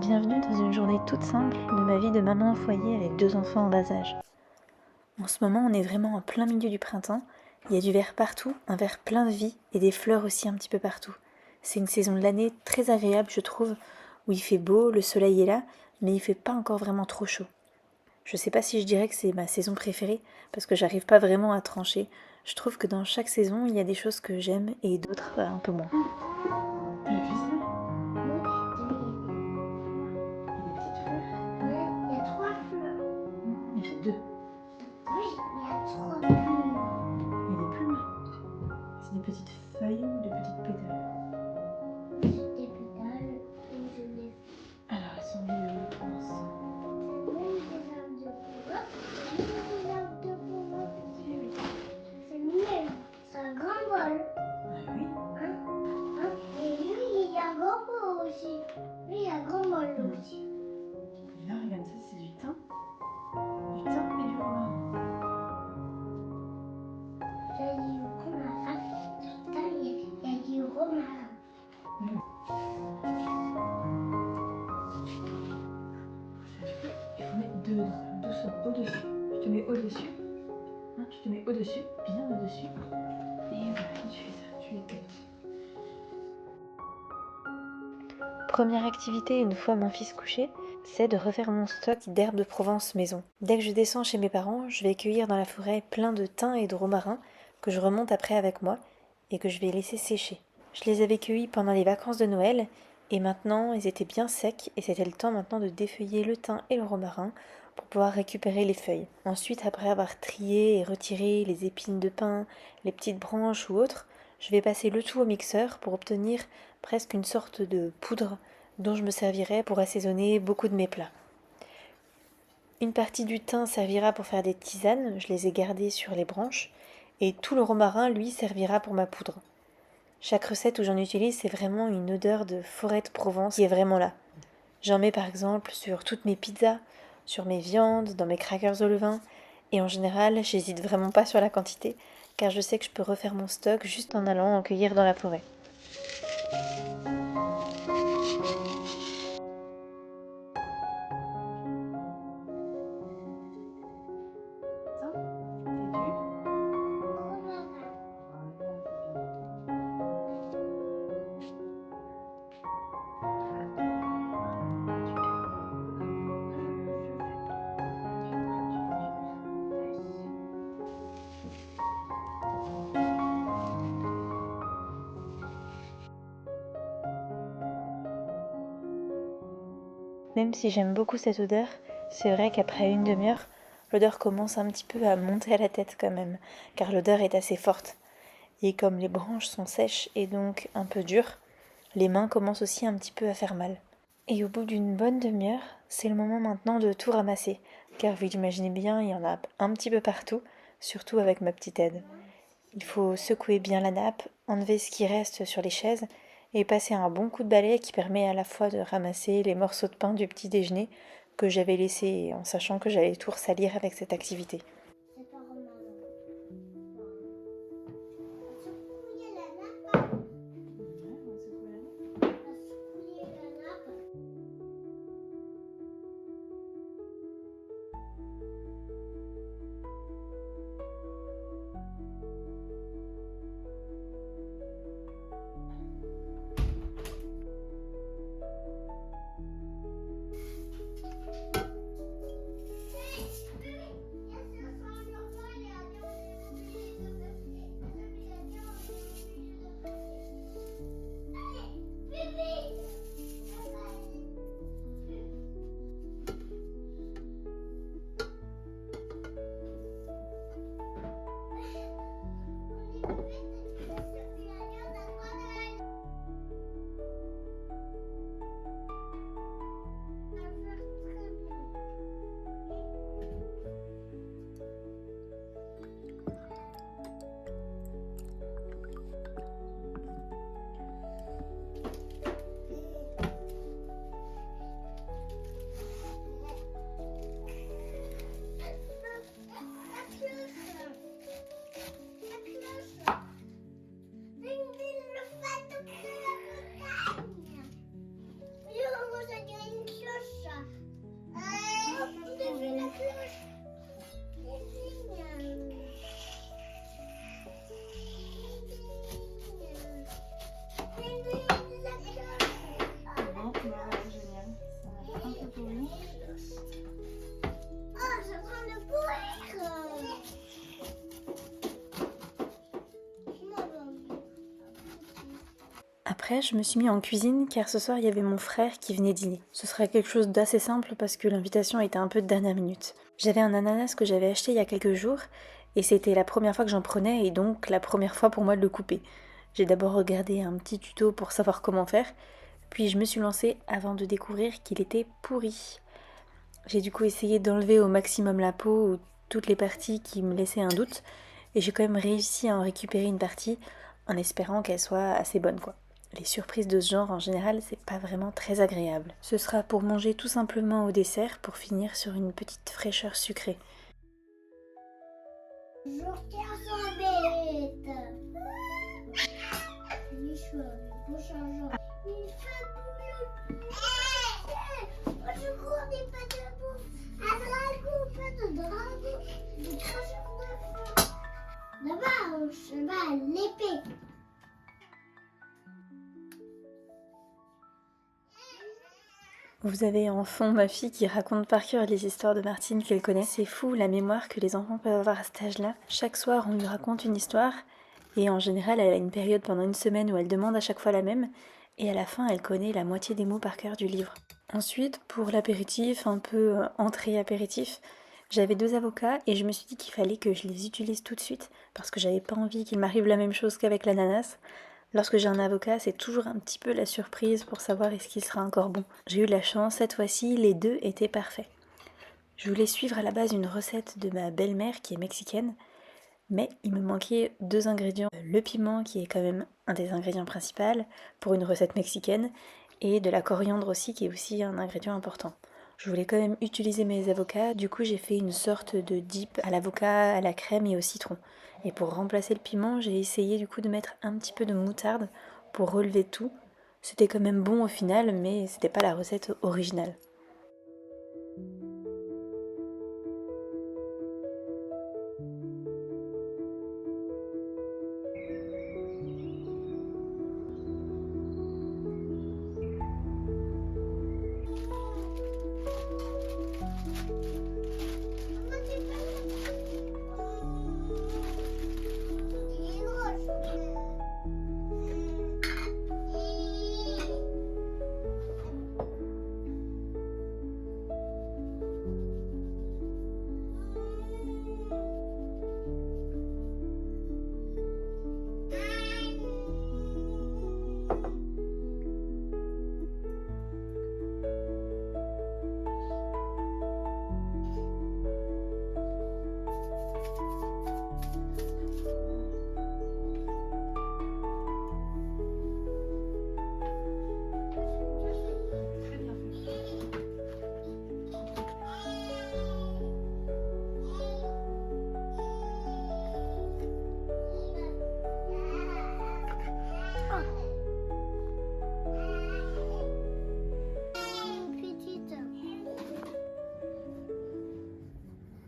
Bienvenue dans une journée toute simple de ma vie de maman au foyer avec 2 enfants en bas âge. En ce moment, on est vraiment en plein milieu du printemps. Il y a du vert partout, un vert plein de vie et des fleurs aussi un petit peu partout. C'est une saison de l'année très agréable, je trouve, où il fait beau, le soleil est là, mais il fait pas encore vraiment trop chaud. Je sais pas si je dirais que c'est ma saison préférée, parce que j'arrive pas vraiment à trancher. Je trouve que dans chaque saison, il y a des choses que j'aime et d'autres un peu moins. T'as vu ça? Il y a des petites fleurs. Il y a 3 fleurs. Il y en a deux. Oui, il y a 3 plumes. Il y a des plumes. C'est des petites feuilles ou des petites pétales? Des pétales et je les Alors, elles sont mises où, tu penses? même des arbres de Provence. Même des arbres de Provence. C'est le mien. C'est un grand bol. Ah oui? Hein? Et lui, il y a un grand bol aussi. Lui, il y a un grand bol aussi. Et là, regarde ça, c'est du thym. Du thym et du romarin. J'ai du romarin. Putain, il y a du romarin. Il faut mettre deux dedans, doucement, au-dessus. Tu te mets au-dessus. Hein, tu te mets au-dessus, bien au-dessus. Et voilà, et tu fais ça, tu les pètes. Première activité une fois mon fils couché, c'est de refaire mon stock d'herbes de Provence maison. Dès que je descends chez mes parents, je vais cueillir dans la forêt plein de thym et de romarin que je remonte après avec moi et que je vais laisser sécher. Je les avais cueillis pendant les vacances de Noël et maintenant ils étaient bien secs et c'était le temps maintenant de défeuiller le thym et le romarin pour pouvoir récupérer les feuilles. Ensuite, après avoir trié et retiré les épines de pin, les petites branches ou autres, je vais passer le tout au mixeur pour obtenir presque une sorte de poudre dont je me servirai pour assaisonner beaucoup de mes plats. Une partie du thym servira pour faire des tisanes, je les ai gardées sur les branches, et tout le romarin, lui, servira pour ma poudre. Chaque recette où j'en utilise, c'est vraiment une odeur de forêt de Provence qui est vraiment là. J'en mets par exemple sur toutes mes pizzas, sur mes viandes, dans mes crackers au levain, et en général, j'hésite vraiment pas sur la quantité, car je sais que je peux refaire mon stock juste en allant en cueillir dans la forêt. Ça, et du Romarin. romarin, c'est bien. Même si j'aime beaucoup cette odeur, c'est vrai qu'après une demi-heure, l'odeur commence un petit peu à monter à la tête quand même, car l'odeur est assez forte. Et comme les branches sont sèches et donc un peu dures, les mains commencent aussi un petit peu à faire mal. Et au bout d'une bonne demi-heure, c'est le moment maintenant de tout ramasser, car vous imaginez bien, il y en a un petit peu partout, surtout avec ma petite aide. Il faut secouer bien la nappe, enlever ce qui reste sur les chaises et passer un bon coup de balai qui permet à la fois de ramasser les morceaux de pain du petit déjeuner que j'avais laissés en sachant que j'allais tout ressalir avec cette activité. C'est pas romarin. Secouer la nappe. Ouais, on va secouer la nappe. Secouer la nappe. après, je me suis mis en cuisine car ce soir il y avait mon frère qui venait dîner. Ce serait quelque chose d'assez simple parce que l'invitation était un peu de dernière minute. J'avais un ananas que j'avais acheté il y a quelques jours et c'était la première fois que j'en prenais et donc la première fois pour moi de le couper. J'ai d'abord regardé un petit tuto pour savoir comment faire, puis je me suis lancée avant de découvrir qu'il était pourri. J'ai du coup essayé d'enlever au maximum la peau ou toutes les parties qui me laissaient un doute et j'ai quand même réussi à en récupérer une partie en espérant qu'elle soit assez bonne quoi. Les surprises de ce genre en général c'est pas vraiment très agréable. Ce sera pour manger tout simplement au dessert pour finir sur une petite fraîcheur sucrée. Je regarde son bête. Il est chaud, il bouge un jour. Il fait bouger. Moi je cours des pas debout. Un dragon, pas de dragon. Des crochets de feu. Là-bas, au cheval, l'épée. Vous avez en fond ma fille qui raconte par cœur les histoires de Martine qu'elle connaît. C'est fou la mémoire que les enfants peuvent avoir à cet âge-là. Chaque soir, on lui raconte une histoire et en général, elle a une période pendant une semaine où elle demande à chaque fois la même et à la fin, elle connaît la moitié des mots par cœur du livre. Ensuite, pour l'apéritif, un peu entrée apéritif, j'avais 2 avocats et je me suis dit qu'il fallait que je les utilise tout de suite parce que j'avais pas envie qu'il m'arrive la même chose qu'avec l'ananas. Lorsque j'ai un avocat, c'est toujours un petit peu la surprise pour savoir est-ce qu'il sera encore bon. J'ai eu de la chance, cette fois-ci, les 2 étaient parfaits. Je voulais suivre à la base une recette de ma belle-mère qui est mexicaine, mais il me manquait 2 ingrédients. Le piment, qui est quand même un des ingrédients principaux pour une recette mexicaine, et de la coriandre aussi, qui est aussi un ingrédient important. Je voulais quand même utiliser mes avocats, du coup j'ai fait une sorte de dip à l'avocat, à la crème et au citron. Et pour remplacer le piment, j'ai essayé du coup de mettre un petit peu de moutarde pour relever tout. C'était quand même bon au final, mais c'était pas la recette originale.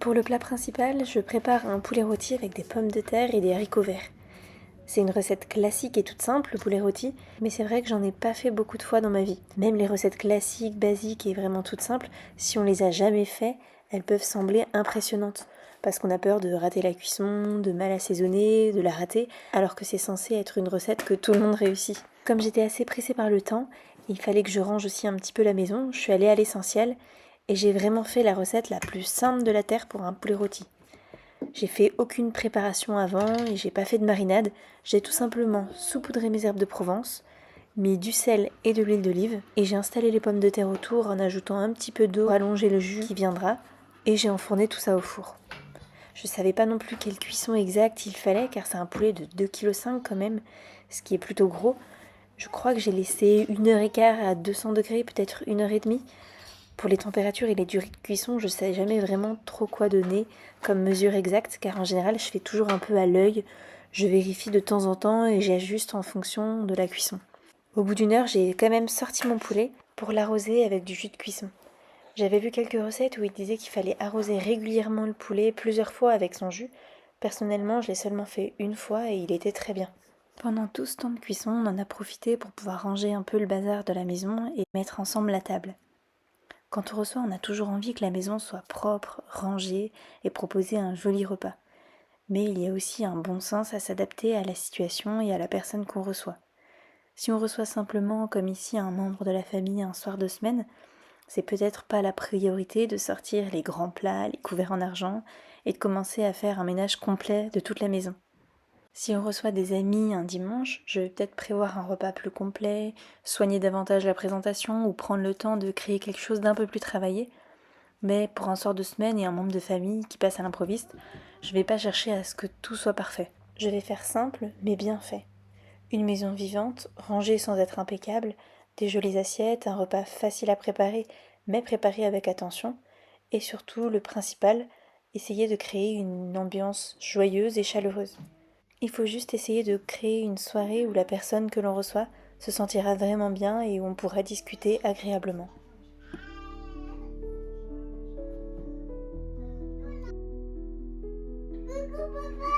Pour le plat principal, je prépare un poulet rôti avec des pommes de terre et des haricots verts. C'est une recette classique et toute simple, le poulet rôti, mais c'est vrai que j'en ai pas fait beaucoup de fois dans ma vie. Même les recettes classiques, basiques et vraiment toutes simples, si on les a jamais fait, elles peuvent sembler impressionnantes. Parce qu'on a peur de rater la cuisson, de mal assaisonner, de la rater, alors que c'est censé être une recette que tout le monde réussit. Comme j'étais assez pressée par le temps, il fallait que je range aussi un petit peu la maison, je suis allée à l'essentiel, et j'ai vraiment fait la recette la plus simple de la terre pour un poulet rôti. J'ai fait aucune préparation avant et j'ai pas fait de marinade, j'ai tout simplement saupoudré mes herbes de Provence, mis du sel et de l'huile d'olive et j'ai installé les pommes de terre autour en ajoutant un petit peu d'eau pour allonger le jus qui viendra et j'ai enfourné tout ça au four. Je savais pas non plus quelle cuisson exacte il fallait car c'est un poulet de 2,5 kg quand même, ce qui est plutôt gros. Je crois que j'ai laissé 1h15 à 200 degrés, peut-être 1h30. Pour les températures et les durées de cuisson, je ne sais jamais vraiment trop quoi donner comme mesure exacte, car en général, je fais toujours un peu à l'œil. Je vérifie de temps en temps et j'ajuste en fonction de la cuisson. Au bout d'1 heure, j'ai quand même sorti mon poulet pour l'arroser avec du jus de cuisson. J'avais vu quelques recettes où il disait qu'il fallait arroser régulièrement le poulet plusieurs fois avec son jus. Personnellement, je l'ai seulement fait une fois et il était très bien. Pendant tout ce temps de cuisson, on en a profité pour pouvoir ranger un peu le bazar de la maison et mettre ensemble la table. Quand on reçoit, on a toujours envie que la maison soit propre, rangée et proposer un joli repas. Mais il y a aussi un bon sens à s'adapter à la situation et à la personne qu'on reçoit. Si on reçoit simplement, comme ici, un membre de la famille un soir de semaine, c'est peut-être pas la priorité de sortir les grands plats, les couverts en argent et de commencer à faire un ménage complet de toute la maison. Si on reçoit des amis un dimanche, je vais peut-être prévoir un repas plus complet, soigner davantage la présentation ou prendre le temps de créer quelque chose d'un peu plus travaillé. Mais pour un soir de semaine et un membre de famille qui passe à l'improviste, je vais pas chercher à ce que tout soit parfait. Je vais faire simple mais bien fait. Une maison vivante, rangée sans être impeccable, des jolies assiettes, un repas facile à préparer mais préparé avec attention, et surtout le principal, essayer de créer une ambiance joyeuse et chaleureuse. Il faut juste essayer de créer une soirée où la personne que l'on reçoit se sentira vraiment bien et où on pourra discuter agréablement. Coucou papa.